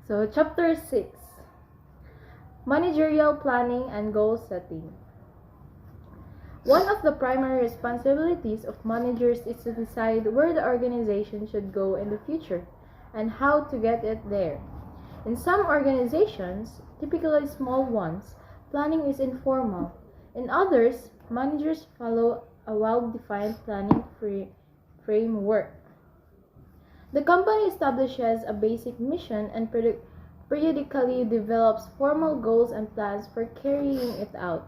So, Chapter 6, Managerial Planning and Goal Setting. One of the primary responsibilities of managers is to decide where the organization should go in the future and how to get it there. In some organizations, typically small ones, planning is informal. In others, managers follow a well-defined planning framework. The company establishes a basic mission and periodically develops formal goals and plans for carrying it out.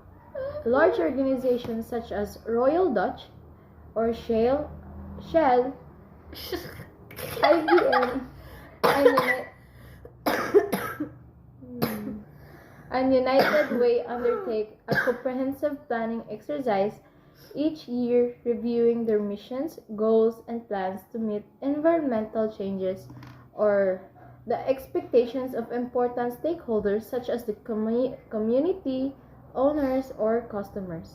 Large organizations such as Royal Dutch or Shell, IBM, and United Way undertake a comprehensive planning exercise each year, reviewing their missions, goals, and plans to meet environmental changes or the expectations of important stakeholders such as the community, owners, or customers.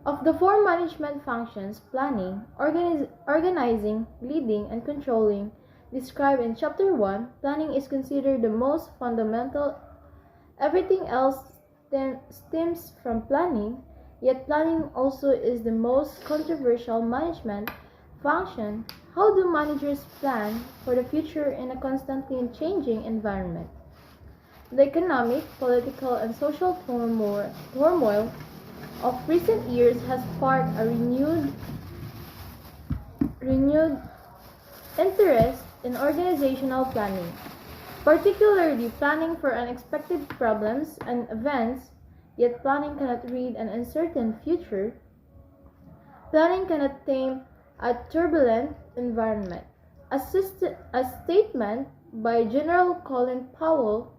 Of the four management functions, planning, organizing, leading, and controlling, described in Chapter 1, planning is considered the most fundamental. Everything else stems from planning, yet planning also is the most controversial management function. How do managers plan for the future in a constantly changing environment? The economic, political, and social turmoil of recent years has sparked a renewed interest in organizational planning, particularly planning for unexpected problems and events. Yet planning cannot read an uncertain future. Planning cannot tame a turbulent environment. A statement by General Colin Powell,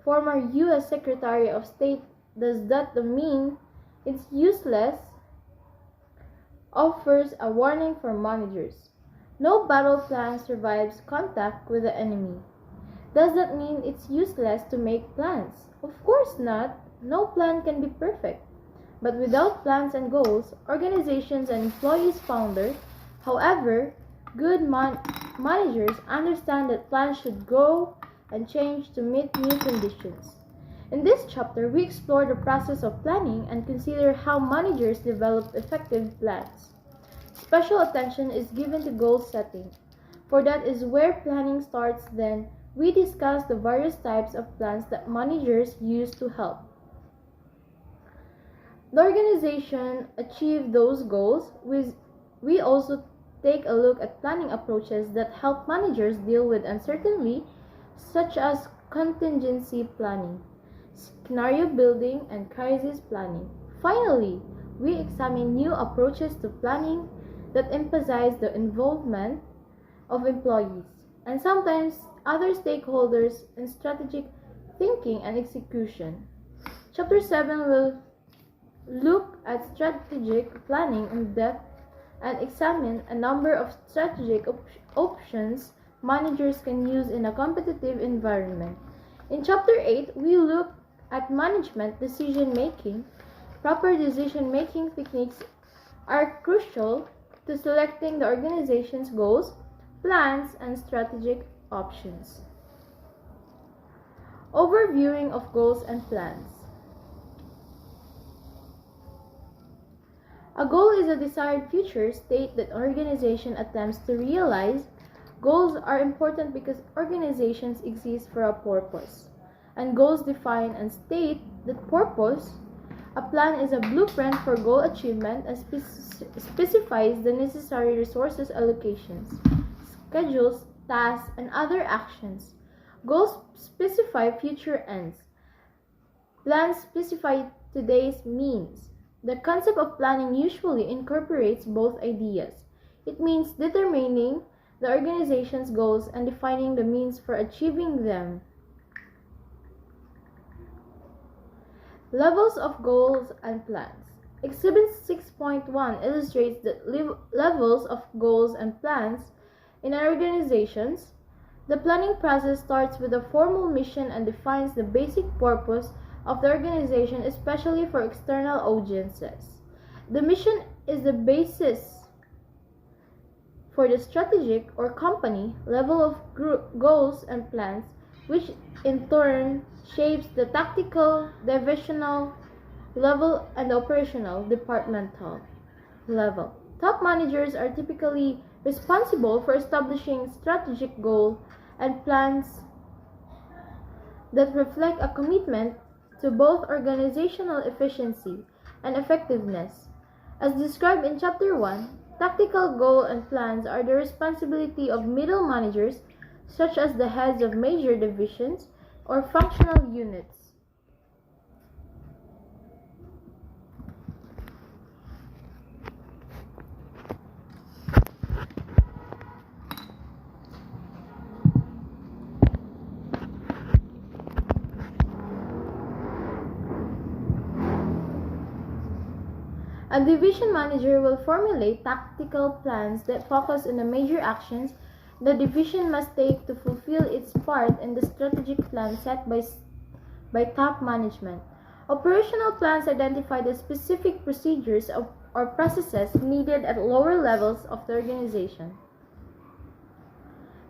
former U.S. Secretary of State, does that mean it's useless, offers a warning for managers. No battle plan survives contact with the enemy. Does that mean it's useless to make plans? Of course not. No plan can be perfect. But without plans and goals, organizations and employees founder. However, good managers understand that plans should grow and change to meet new conditions. In this chapter, we explore the process of planning and consider how managers develop effective plans. Special attention is given to goal setting, for that is where planning starts. Then, we discuss the various types of plans that managers use to help the organization achieve those goals. We also take a look at planning approaches that help managers deal with uncertainty, such as contingency planning, scenario building, and crisis planning. Finally, we examine new approaches to planning that emphasize the involvement of employees and sometimes other stakeholders in strategic thinking and execution. Chapter 7 will look at strategic planning in depth and examine a number of strategic options managers can use in a competitive environment. In Chapter 8, we look at management decision making. Proper decision making techniques are crucial to selecting the organization's goals, plans, and strategic options. Overviewing of goals and plans. A goal is a desired future state that an organization attempts to realize. Goals are important because organizations exist for a purpose, and goals define and state that purpose. A plan is a blueprint for goal achievement and specifies the necessary resources allocations, schedules, tasks, and other actions. Goals specify future ends. Plans specify today's means. The concept of planning usually incorporates both ideas. It means determining the organization's goals and defining the means for achieving them. Levels of goals and plans. Exhibit 6.1 illustrates the levels of goals and plans in organizations. The planning process starts with a formal mission and defines the basic purpose of the organization, especially for external audiences. The mission is the basis for the strategic or company level of goals and plans, which in turn shapes the tactical, divisional level and operational departmental level. Top managers are typically responsible for establishing strategic goals and plans that reflect a commitment to both organizational efficiency and effectiveness. As described in Chapter 1, tactical goals and plans are the responsibility of middle managers, such as the heads of major divisions or functional units. A division manager will formulate tactical plans that focus on the major actions the division must take to fulfill its part in the strategic plan set by top management. Operational plans identify the specific procedures or processes needed at lower levels of the organization,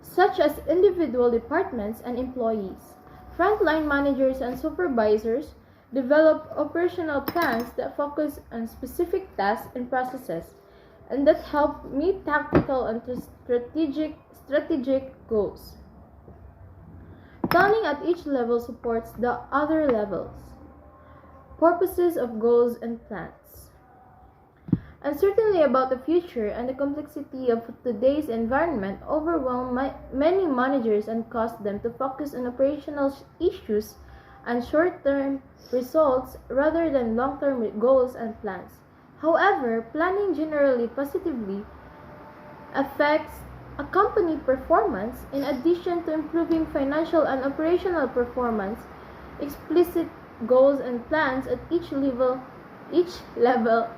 such as individual departments and employees. Frontline managers and supervisors develop operational plans that focus on specific tasks and processes, and that help meet tactical and strategic goals. Planning at each level supports the other levels. Purposes of goals and plans. Uncertainty about the future and the complexity of today's environment overwhelm many managers and cause them to focus on operational issues and short-term results rather than long-term goals and plans. However, planning generally positively affects a company performance. In addition to improving financial and operational performance, explicit goals and plans at each level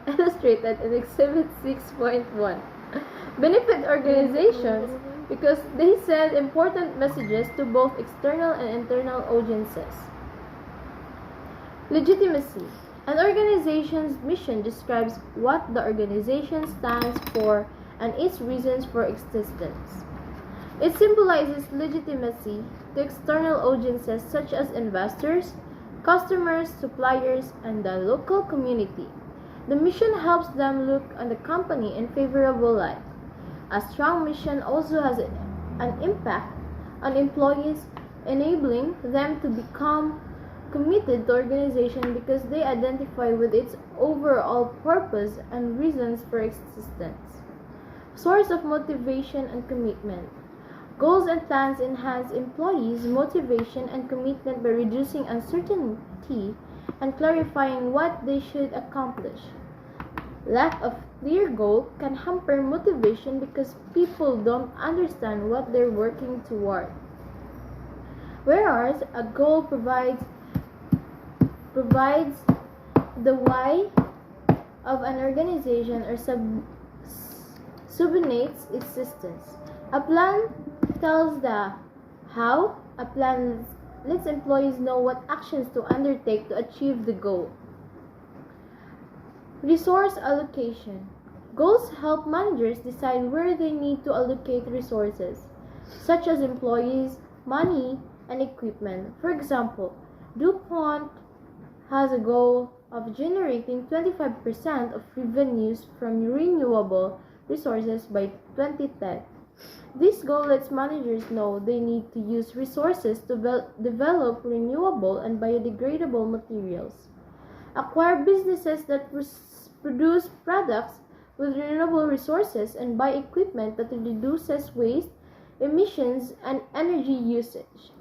illustrated in Exhibit 6.1 benefit organizations because they send important messages to both external and internal audiences. Legitimacy. An organization's mission describes what the organization stands for and its reasons for existence. It symbolizes legitimacy to external audiences such as investors, customers, suppliers, and the local community. The mission helps them look on the company in favorable light. A strong mission also has an impact on employees, enabling them to become committed to organization because they identify with its overall purpose and reasons for existence. Source of motivation and commitment. Goals and plans enhance employees' motivation and commitment by reducing uncertainty and clarifying what they should accomplish. Lack of clear goal can hamper motivation because people don't understand what they're working toward. Whereas a goal provides the why of an organization or subordinates its existence. A plan tells the how. A plan lets employees know what actions to undertake to achieve the goal. Resource allocation. Goals help managers decide where they need to allocate resources, such as employees, money, and equipment. For example, DuPont has a goal of generating 25% of revenues from renewable resources by 2010. This goal lets managers know they need to use resources to develop renewable and biodegradable materials, acquire businesses that produce products with renewable resources, and buy equipment that reduces waste, emissions, and energy usage.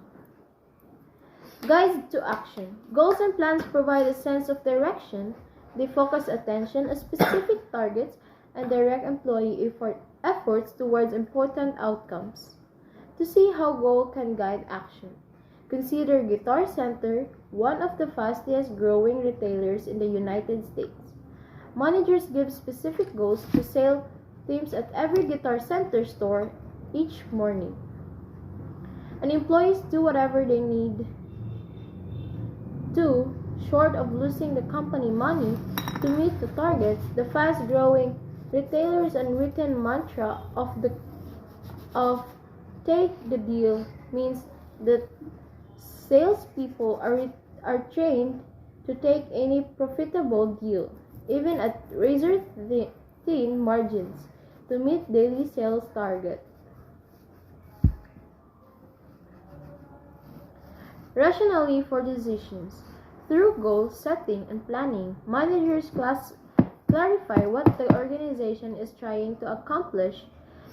Guides to action. Goals and plans provide a sense of direction. They focus attention on specific targets and direct employee efforts towards important outcomes. To see how goal can guide action, consider Guitar Center, one of the fastest growing retailers in the United States. Managers give specific goals to sales teams at every Guitar Center store each morning, and employees do whatever they need to short of losing the company money to meet the targets, the fast-growing retailers' unwritten mantra of take the deal means that salespeople are trained to take any profitable deal, even at razor-thin margins, to meet daily sales target. Rationally for decisions. Through goal setting and planning, managers clarify what the organization is trying to accomplish.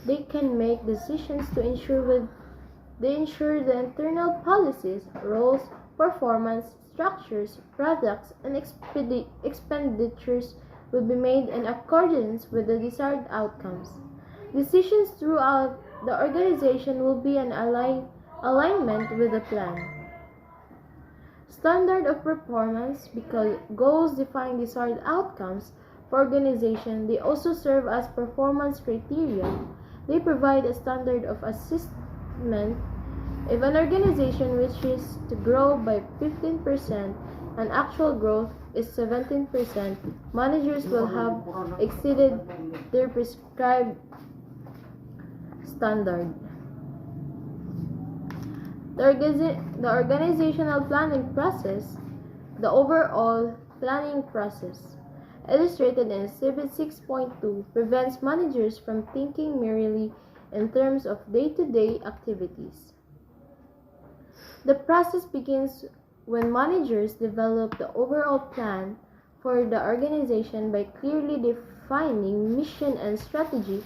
They can make decisions to ensure the internal policies, roles, performance, structures, products, and expenditures will be made in accordance with the desired outcomes. Decisions throughout the organization will be in alignment with the plan. Standard of performance. Because goals define desired outcomes for organization, they also serve as performance criteria. They provide a standard of assessment. If an organization wishes to grow by 15% and actual growth is 17%, managers will have exceeded their prescribed standard. The organizational planning process, the overall planning process, illustrated in Exhibit 6.2, prevents managers from thinking merely in terms of day-to-day activities. The process begins when managers develop the overall plan for the organization by clearly defining mission and strategy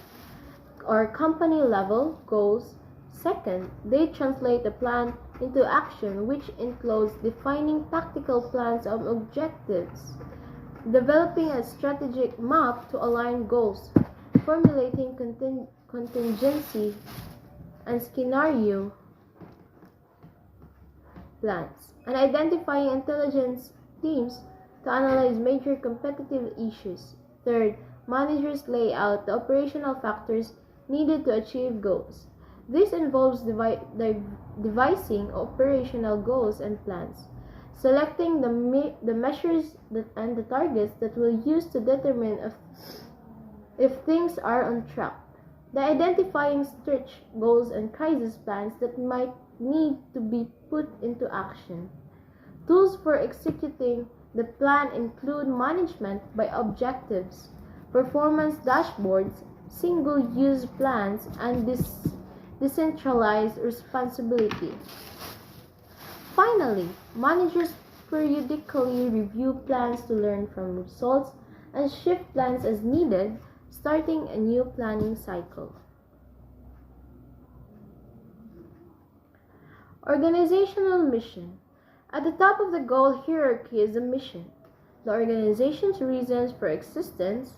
or company-level goals. Second, they translate the plan into action, which includes defining tactical plans of objectives, developing a strategic map to align goals, formulating contingency and scenario plans, and identifying intelligence teams to analyze major competitive issues. Third, managers lay out the operational factors needed to achieve goals. This involves devising operational goals and plans, selecting the measures and the targets that will use to determine if things are on track, the identifying stretch goals and crisis plans that might need to be put into action. Tools for executing the plan include management by objectives, performance dashboards, single-use plans, and decentralized responsibility. Finally, managers periodically review plans to learn from results and shift plans as needed, starting a new planning cycle. Organizational mission. At the top of the goal hierarchy is the mission, the organization's reasons for existence.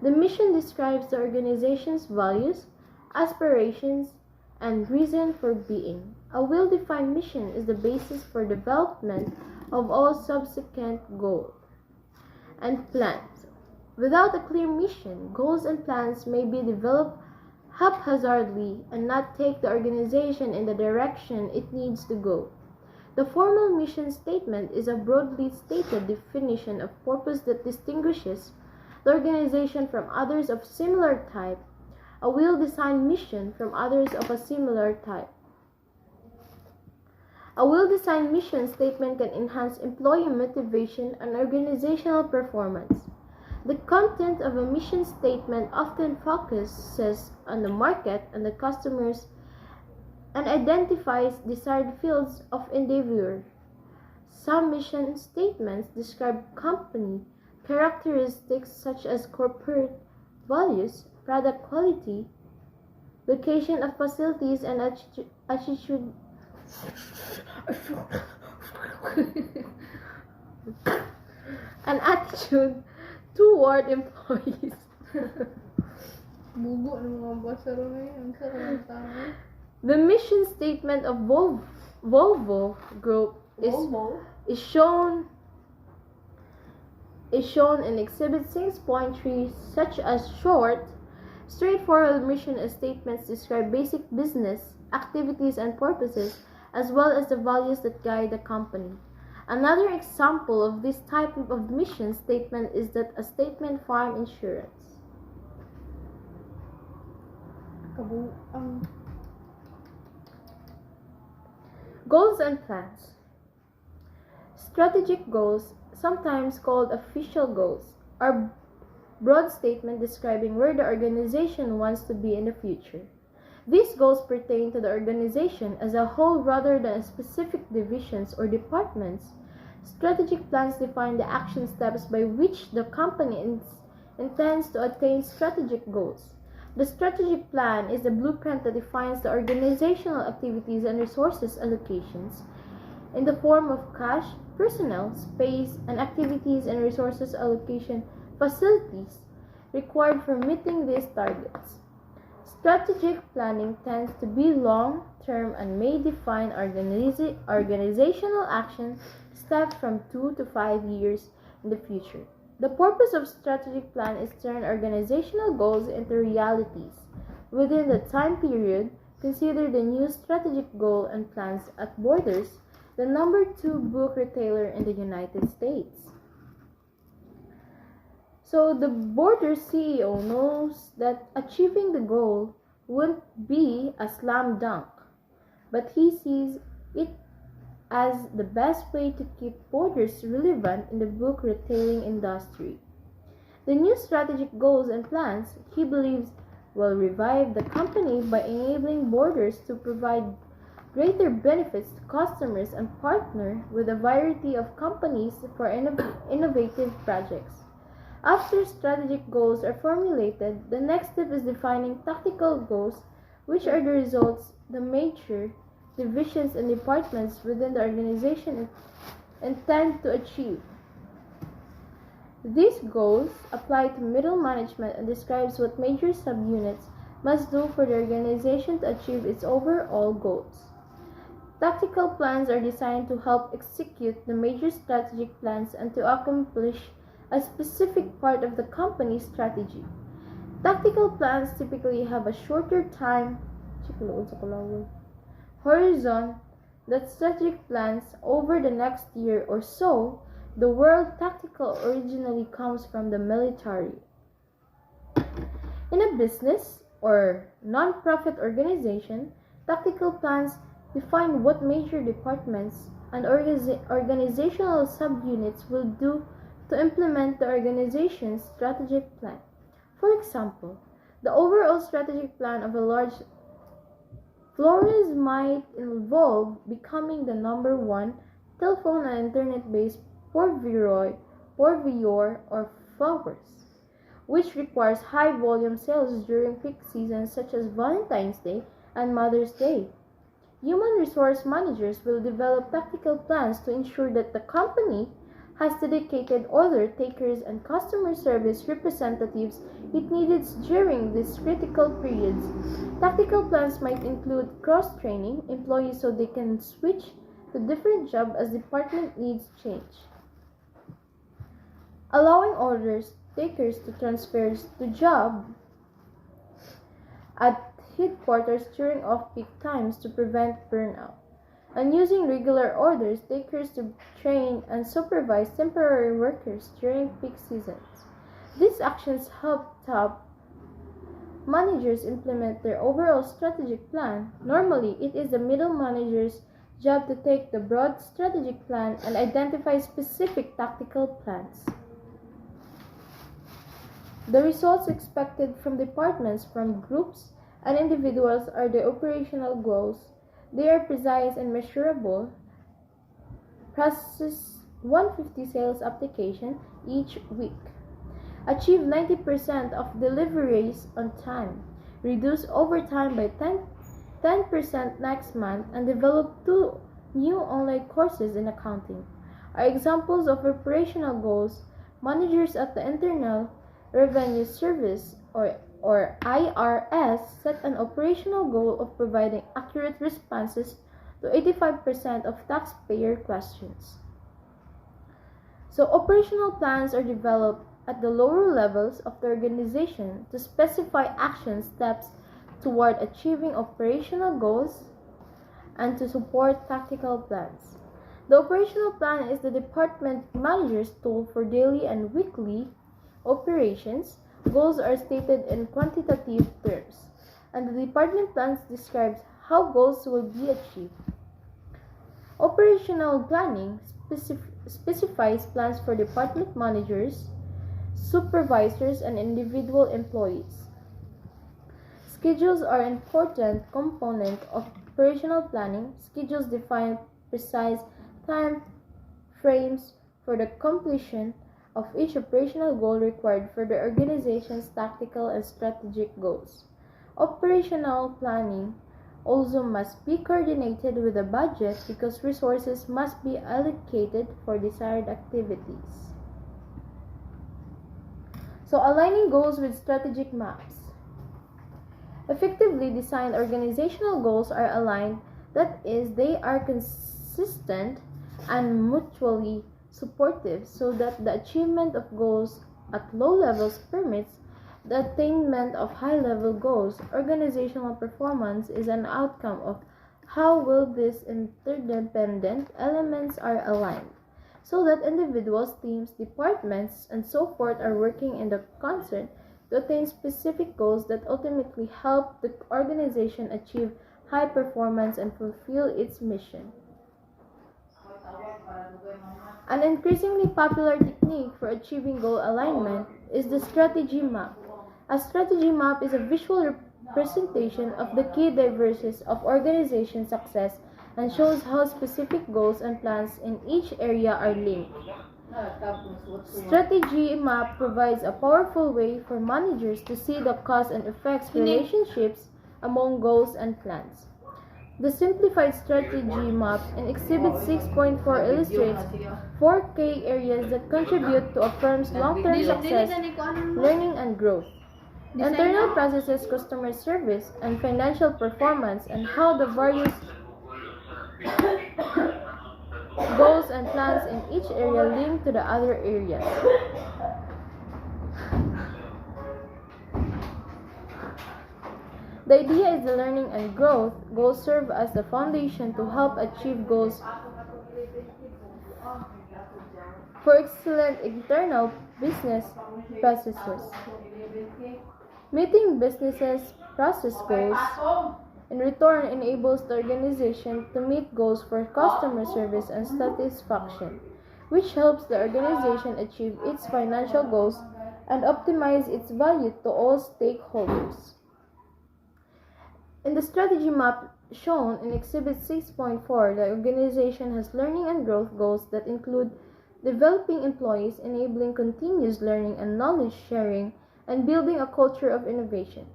The mission describes the organization's values, aspirations, and reason for being. A well-defined mission is the basis for development of all subsequent goals and plans. Without a clear mission, goals and plans may be developed haphazardly and not take the organization in the direction it needs to go. The formal mission statement is a broadly stated definition of purpose that distinguishes the organization from others of similar type, a well-designed mission from others of a similar type. A well-designed mission statement can enhance employee motivation and organizational performance. The content of a mission statement often focuses on the market and the customers and identifies desired fields of endeavor. Some mission statements describe company characteristics such as corporate values, product quality, location of facilities, and attitude an attitude toward employees. Bugo ng mga basa ro ngayon. Sa mga tao. The mission statement of Volvo Group is shown in Exhibit 6.3, such as short, straightforward mission statements describe basic business activities and purposes, as well as the values that guide the company. Another example of this type of mission statement is that a statement farm insurance. Goals and plans. Strategic goals, sometimes called official goals, are broad statements describing where the organization wants to be in the future. These goals pertain to the organization as a whole rather than specific divisions or departments. Strategic plans define the action steps by which the company intends to attain strategic goals. The strategic plan is the blueprint that defines the organizational activities and resources allocations in the form of cash, personnel, space, and activities and resources allocation facilities required for meeting these targets. Strategic planning tends to be long-term and may define organizational action steps from 2 to 5 years in the future. The purpose of strategic plan is to turn organizational goals into realities. Within the time period, consider the new strategic goal and plans at Borders, the number 2 book retailer in the United States. So the Borders CEO knows that achieving the goal won't be a slam dunk, but he sees it as the best way to keep Borders relevant in the book retailing industry. The new strategic goals and plans, he believes, will revive the company by enabling Borders to provide greater benefits to customers and partner with a variety of companies for innovative projects. After strategic goals are formulated, the next step is defining tactical goals, which are the results the major divisions and departments within the organization intend to achieve. These goals apply to middle management and describes what major subunits must do for the organization to achieve its overall goals. Tactical plans are designed to help execute the major strategic plans and to accomplish a specific part of the company's strategy. Tactical plans typically have a shorter time horizon than strategic plans over the next year or so. The word tactical originally comes from the military. In a business or non-profit organization, tactical plans define what major departments and organizational subunits will do to implement the organization's strategic plan. For example, the overall strategic plan of a large Flores might involve becoming the number 1 telephone and internet-based purveyor of flowers, which requires high-volume sales during peak seasons such as Valentine's Day and Mother's Day. Human resource managers will develop tactical plans to ensure that the company has dedicated order takers and customer service representatives it needs during these critical periods. Tactical plans might include cross-training employees so they can switch to different jobs as department needs change, allowing orders takers to transfer to job at headquarters during off-peak times to prevent burnout, and using regular orders takers to train and supervise temporary workers during peak seasons. These actions help top managers implement their overall strategic plan. Normally, it is the middle manager's job to take the broad strategic plan and identify specific tactical plans. The results expected from departments, from groups, and individuals are the operational goals. They are precise and measurable. Process 150 sales applications each week. Achieve 90% of deliveries on time. Reduce overtime by 10% next month and develop 2 new online courses in accounting. Are examples of operational goals. Managers at the Internal Revenue Service or IRS set an operational goal of providing accurate responses to 85% of taxpayer questions. So operational plans are developed at the lower levels of the organization to specify action steps toward achieving operational goals and to support tactical plans. The operational plan is the department manager's tool for daily and weekly operations. Goals are stated in quantitative terms, and the department plans describes how goals will be achieved. Operational planning specifies plans for department managers, supervisors, and individual employees. Schedules are an important component of operational planning. Schedules define precise time frames for the completion of each operational goal required for the organization's tactical and strategic goals. Operational planning also must be coordinated with a budget because resources must be allocated for desired activities. So, aligning goals with strategic maps. Effectively designed organizational goals are aligned, that is, they are consistent and mutually supportive so that the achievement of goals at low levels permits the attainment of high-level goals. Organizational performance is an outcome of how well these interdependent elements are aligned, so that individuals, teams, departments, and so forth are working in the concert to attain specific goals that ultimately help the organization achieve high performance and fulfill its mission. An increasingly popular technique for achieving goal alignment is the strategy map. A strategy map is a visual representation of the key drivers of organization success and shows how specific goals and plans in each area are linked. Strategy map provides a powerful way for managers to see the cause and effects relationships among goals and plans. The simplified strategy map in Exhibit 6.4 illustrates 4 key areas that contribute to a firm's long-term success, learning, and growth. Internal processes, customer service, and financial performance, and how the various goals and plans in each area link to the other areas. The idea is the learning and growth goals serve as the foundation to help achieve goals for excellent internal business processes. Meeting businesses' process goals in return enables the organization to meet goals for customer service and satisfaction, which helps the organization achieve its financial goals and optimize its value to all stakeholders. In the strategy map shown in Exhibit 6.4, the organization has learning and growth goals that include developing employees, enabling continuous learning and knowledge sharing, and building a culture of innovation.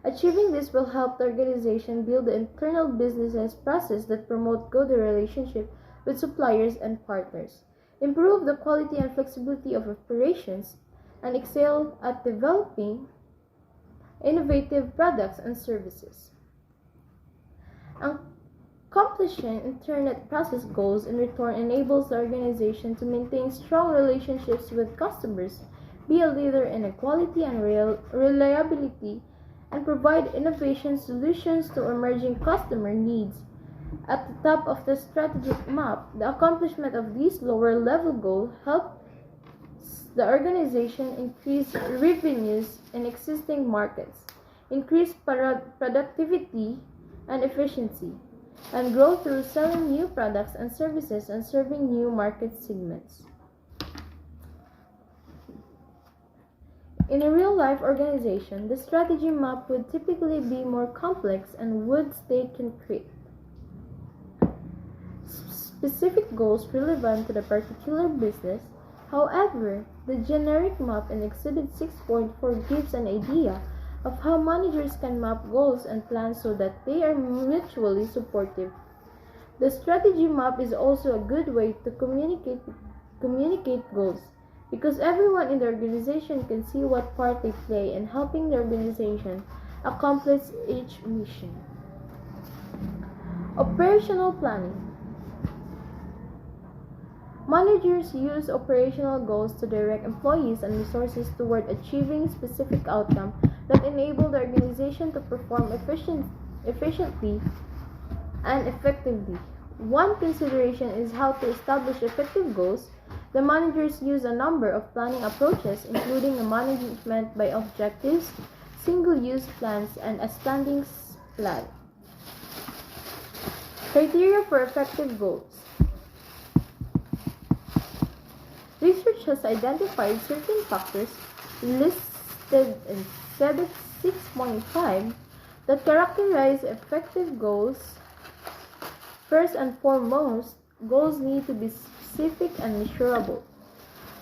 Achieving this will help the organization build the internal business process that promote good relationship with suppliers and partners, improve the quality and flexibility of operations, and excel at developing innovative products and services. Accomplishing internet process goals in return enables the organization to maintain strong relationships with customers, be a leader in quality and reliability, and provide innovation solutions to emerging customer needs. At the top of the strategic map, the accomplishment of these lower level goals helps the organization increase revenues in existing markets, increase productivity and efficiency, and grow through selling new products and services and serving new market segments. In a real-life organization, the strategy map would typically be more complex and would stay concrete. Specific goals relevant to the particular business. However, the generic map in Exhibit 6.4 gives an idea of how managers can map goals and plans so that they are mutually supportive. The strategy map is also a good way to communicate goals, because everyone in the organization can see what part they play in helping the organization accomplish each mission. Operational planning. Managers use operational goals to direct employees and resources toward achieving specific outcomes that enable the organization to perform efficiently and effectively. One consideration is how to establish effective goals. The managers use a number of planning approaches, including a management by objectives, single-use plans, and a standings plan. Criteria for effective goals. Research has identified certain factors listed in CEBET 6.5 that characterize effective goals. First and foremost, goals need to be specific and measurable.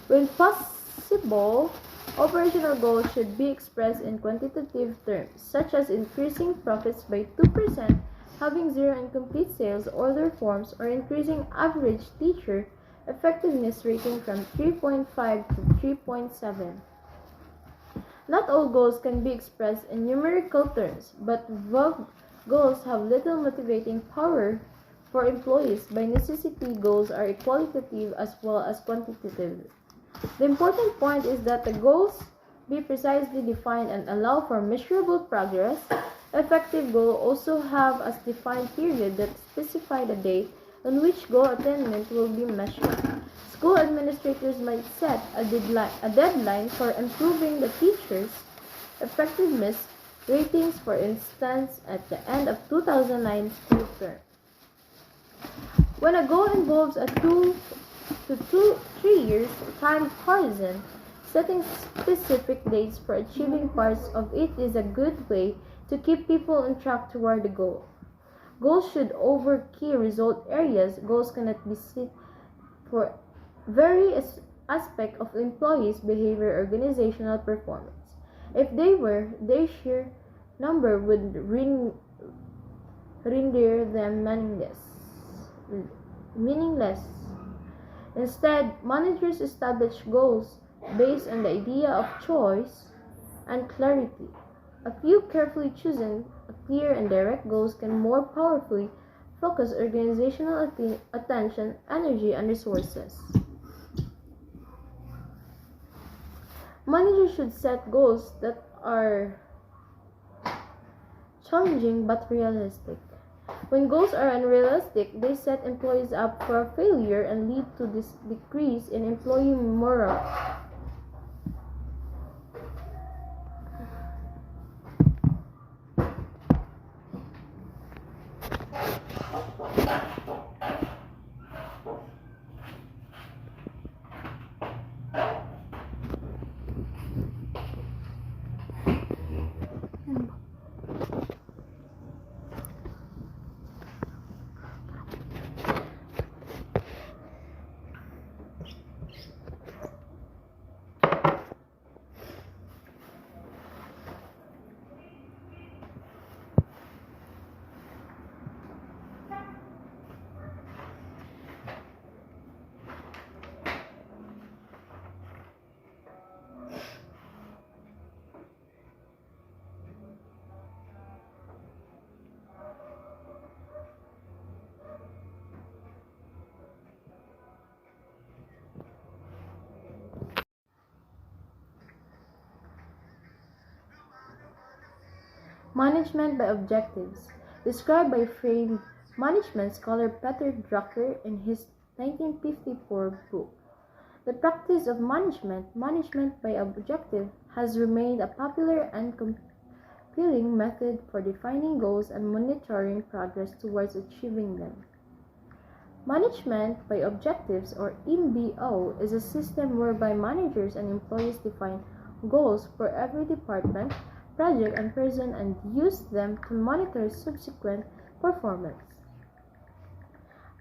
When possible, operational goals should be expressed in quantitative terms, such as increasing profits by 2%, having zero incomplete sales order forms, or increasing average teacher effectiveness rating from 3.5 to 3.7. Not all goals can be expressed in numerical terms, but vague goals have little motivating power for employees. By necessity, goals are qualitative as well as quantitative. The important point is that the goals be precisely defined and allow for measurable progress. Effective goals also have a defined period that specify the date on which goal attainment will be measured. School administrators might set a deadline for improving the teachers' effectiveness ratings, for instance, at the end of 2009 school term. When a goal involves a 3 years time horizon, setting specific dates for achieving parts of it is a good way to keep people on track toward the goal. Goals should over key result areas. Goals cannot be set for various aspects of employees' behavior or organizational performance. If they were, their sheer number would render them meaningless. Instead, managers establish goals based on the idea of choice and clarity. A few carefully chosen, clear, and direct goals can more powerfully focus organizational attention, energy, and resources. Managers should set goals that are challenging but realistic. When goals are unrealistic, they set employees up for failure and lead to this decrease in employee morale. Management by objectives, described by famed management scholar Peter Drucker in his 1954 book. The practice of management by objective, has remained a popular and compelling method for defining goals and monitoring progress towards achieving them. Management by objectives, or MBO, is a system whereby managers and employees define goals for every department, project, and person and use them to monitor subsequent performance.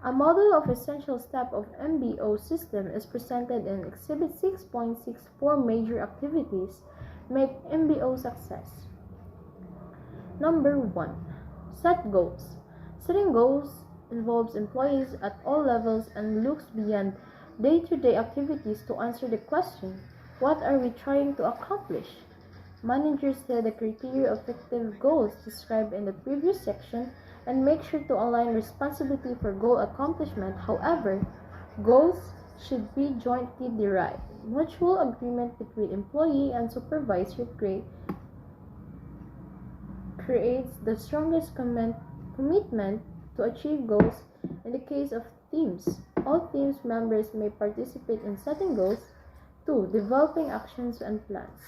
A model of essential step of MBO system is presented in Exhibit 6.64 major activities make MBO success. Number 1. Set goals. Setting goals involves employees at all levels and looks beyond day-to-day activities to answer the question, what are we trying to accomplish? Managers set the criteria of effective goals described in the previous section and make sure to align responsibility for goal accomplishment. However, goals should be jointly derived. Mutual agreement between employee and supervisor creates the strongest commitment to achieve goals In the case of teams, all teams members may participate in setting goals. 2. Developing actions and plans.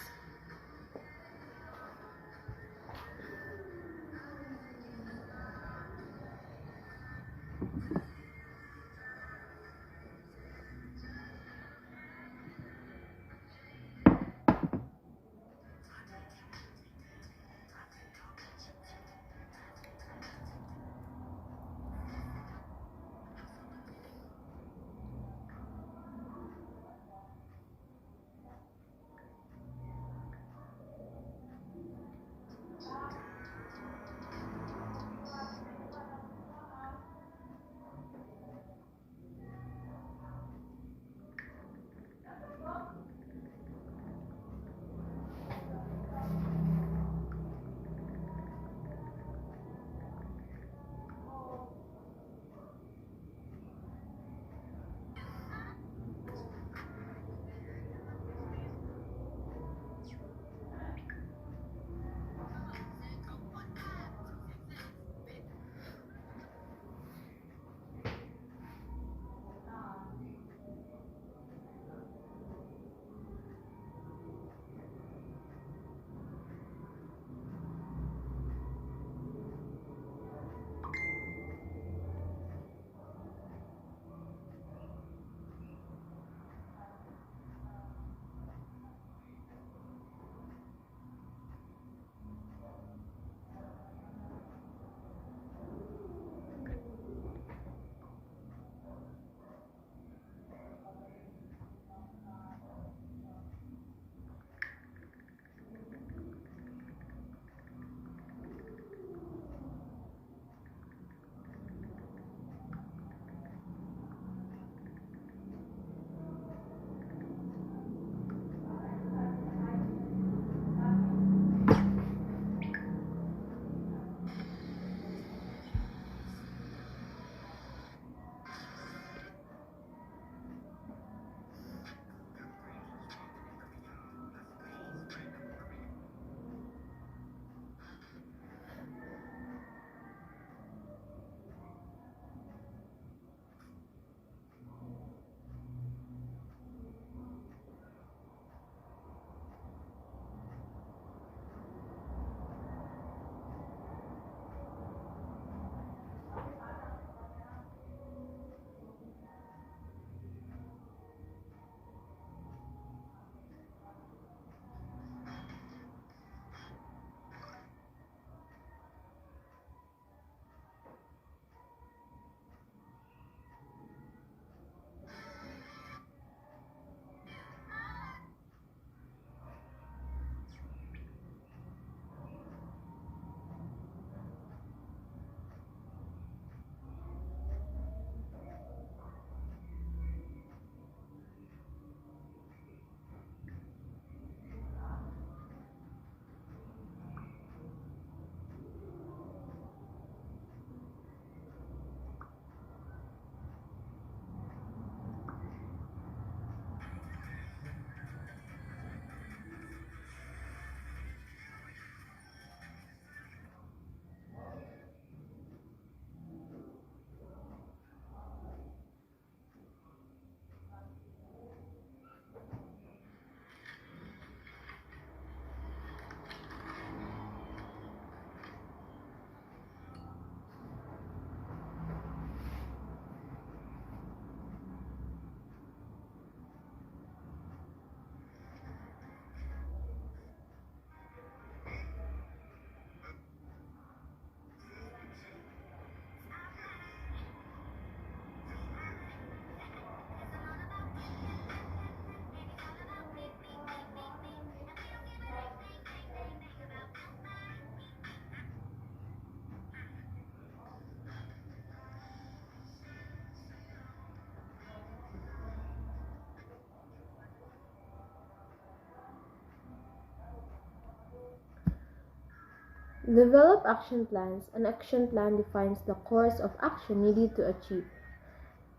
Develop action plans. An action plan defines the course of action needed to achieve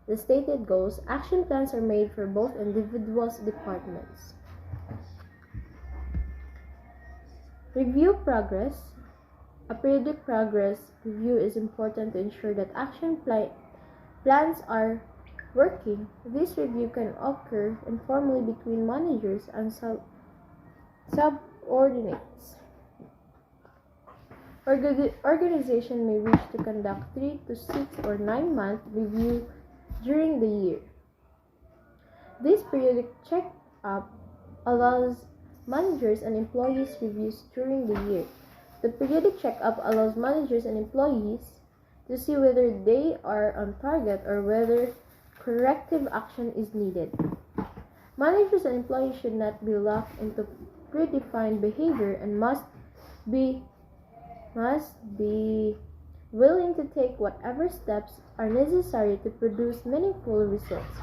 the stated goals. Action plans are made for both individuals and departments. Review progress. A periodic progress review is important to ensure that action plans are working, this review can occur informally between managers and subordinates. Organization may wish to conduct 3 to 6 or 9-month review during the year. This periodic check-up allows managers and employees reviews during the year. The periodic check-up allows managers and employees to see whether they are on target or whether corrective action is needed. Managers and employees should not be locked into predefined behavior and must be willing to take whatever steps are necessary to produce meaningful results.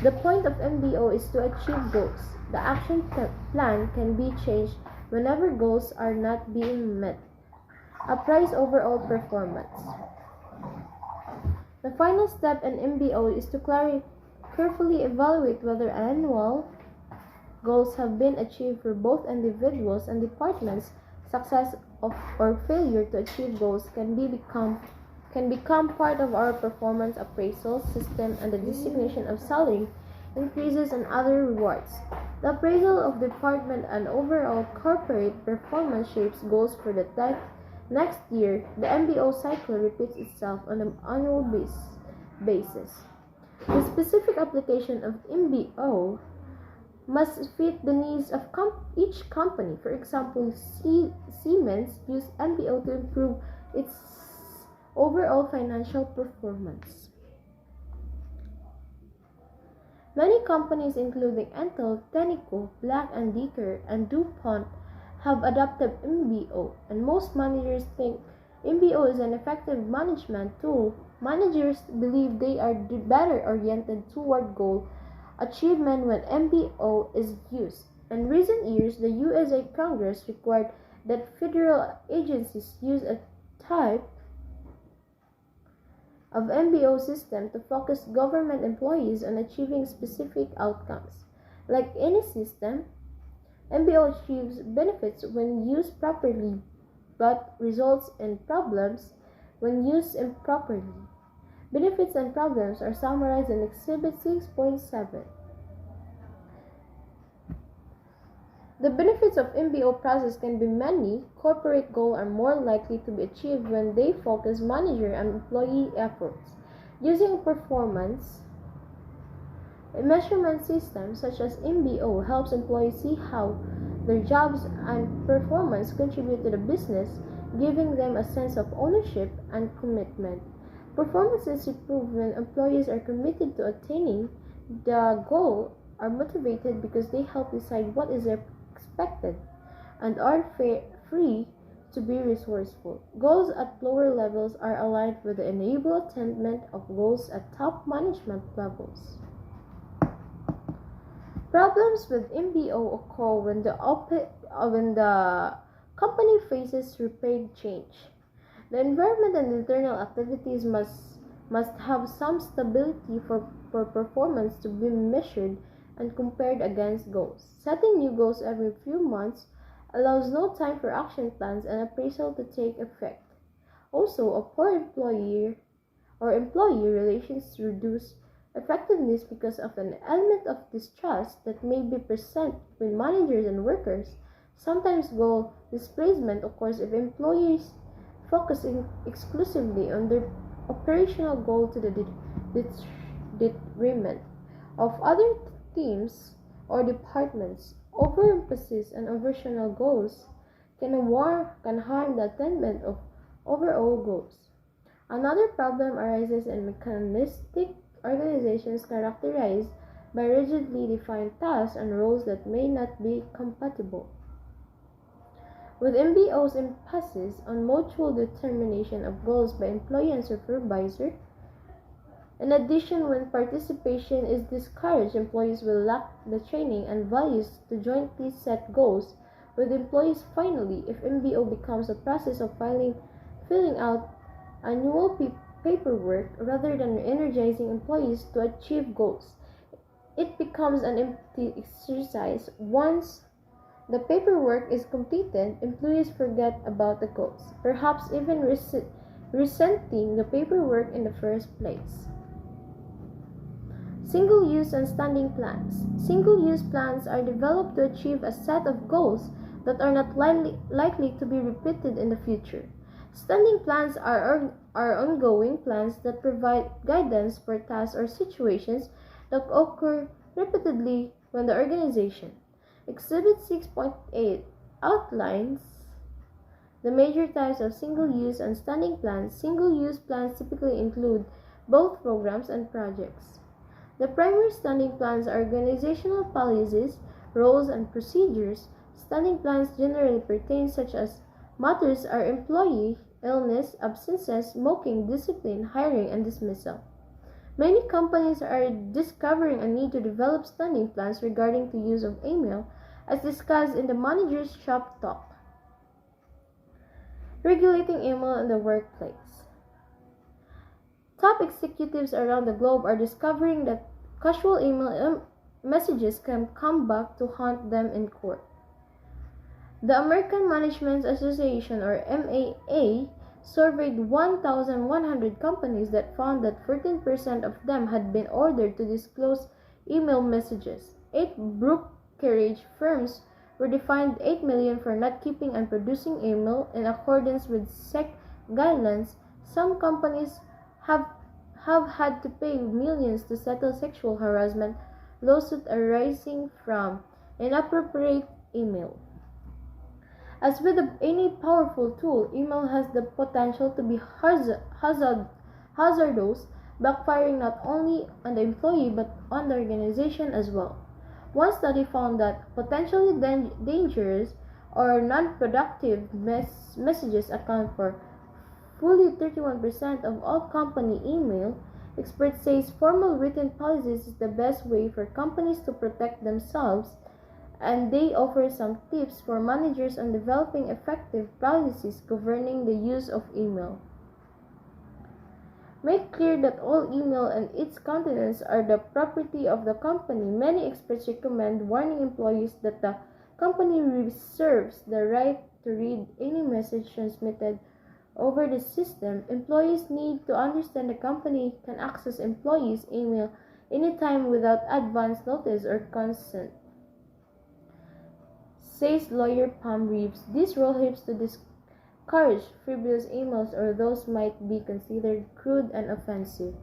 The point of MBO is to achieve goals. The action plan can be changed whenever goals are not being met. Appraise overall performance. The final step in MBO is to carefully evaluate whether annual goals have been achieved for both individuals and departments. Success or failure to achieve goals can become part of our performance appraisal system and the designation of salary increases and other rewards. The appraisal of department and overall corporate performance shapes goals for the next year. The MBO cycle repeats itself on an annual basis. The specific application of MBO must fit the needs of each company. For example, Siemens used MBO to improve its overall financial performance. Many companies, including Intel, Tenneco, Black & Decker, and DuPont, have adopted MBO, and most managers think MBO is an effective management tool. Managers believe they are better oriented toward goal achievement when MBO is used. In recent years, the USA Congress required that federal agencies use a type of MBO system to focus government employees on achieving specific outcomes. Like any system, MBO achieves benefits when used properly, but results in problems when used improperly. Benefits and problems are summarized in Exhibit 6.7. The benefits of MBO process can be many. Corporate goals are more likely to be achieved when they focus manager and employee efforts. Using performance measurement systems such as MBO helps employees see how their jobs and performance contribute to the business, giving them a sense of ownership and commitment. Performance is improved when employees are committed to attaining the goal, are motivated because they help decide what is expected, and are free to be resourceful. Goals at lower levels are aligned with the enable attainment of goals at top management levels. Problems with MBO occur when the company faces rapid change. The environment and internal activities must have some stability for performance to be measured and compared against goals. Setting new goals every few months allows no time for action plans and appraisal to take effect. Also, a poor employee relations reduce effectiveness because of an element of distrust that may be present between managers and workers. Sometimes goal displacement occurs if employees focusing exclusively on their operational goal to the detriment of other teams or departments. Overemphasis on operational goals can harm the attainment of overall goals. Another problem arises in mechanistic organizations characterized by rigidly defined tasks and roles that may not be compatible with MBO's emphasis on mutual determination of goals by employee and supervisor. In addition, when participation is discouraged, employees will lack the training and values to jointly set goals with employees. Finally, if MBO becomes a process of filling out annual paperwork rather than energizing employees to achieve goals, it becomes an empty exercise. Once the paperwork is completed, employees forget about the goals, perhaps even resenting the paperwork in the first place. Single-use and standing plans. Single-use plans are developed to achieve a set of goals that are not likely to be repeated in the future. Standing plans are ongoing plans that provide guidance for tasks or situations that occur repeatedly when the organization. Exhibit 6.8 outlines the major types of single-use and standing plans. Single-use plans typically include both programs and projects. The primary standing plans are organizational policies, roles, and procedures. Standing plans generally pertain such as matters are employee, illness, absences, smoking, discipline, hiring, and dismissal. Many companies are discovering a need to develop standing plans regarding the use of email, as discussed in the Manager's Shop Talk. Regulating email in the workplace. Top executives around the globe are discovering that casual email messages can come back to haunt them in court. The American Management Association, or MAA, surveyed 1,100 companies that found that 14% of them had been ordered to disclose email messages. 8 brokerage firms were fined $8 million for not keeping and producing email in accordance with SEC guidelines. Some companies have had to pay millions to settle sexual harassment lawsuits arising from inappropriate email. As with any powerful tool, email has the potential to be hazardous, backfiring not only on the employee but on the organization as well. One study found that potentially dangerous or non-productive messages account for fully 31% of all company email. Experts say formal written policies is the best way for companies to protect themselves, and they offer some tips for managers on developing effective policies governing the use of email. Make clear that all email and its contents are the property of the company. Many experts recommend warning employees that the company reserves the right to read any message transmitted over the system. Employees need to understand the company can access employees' email anytime without advance notice or consent, says lawyer Pam Reeves. This rule helps to discourage frivolous emails or those might be considered crude and offensive.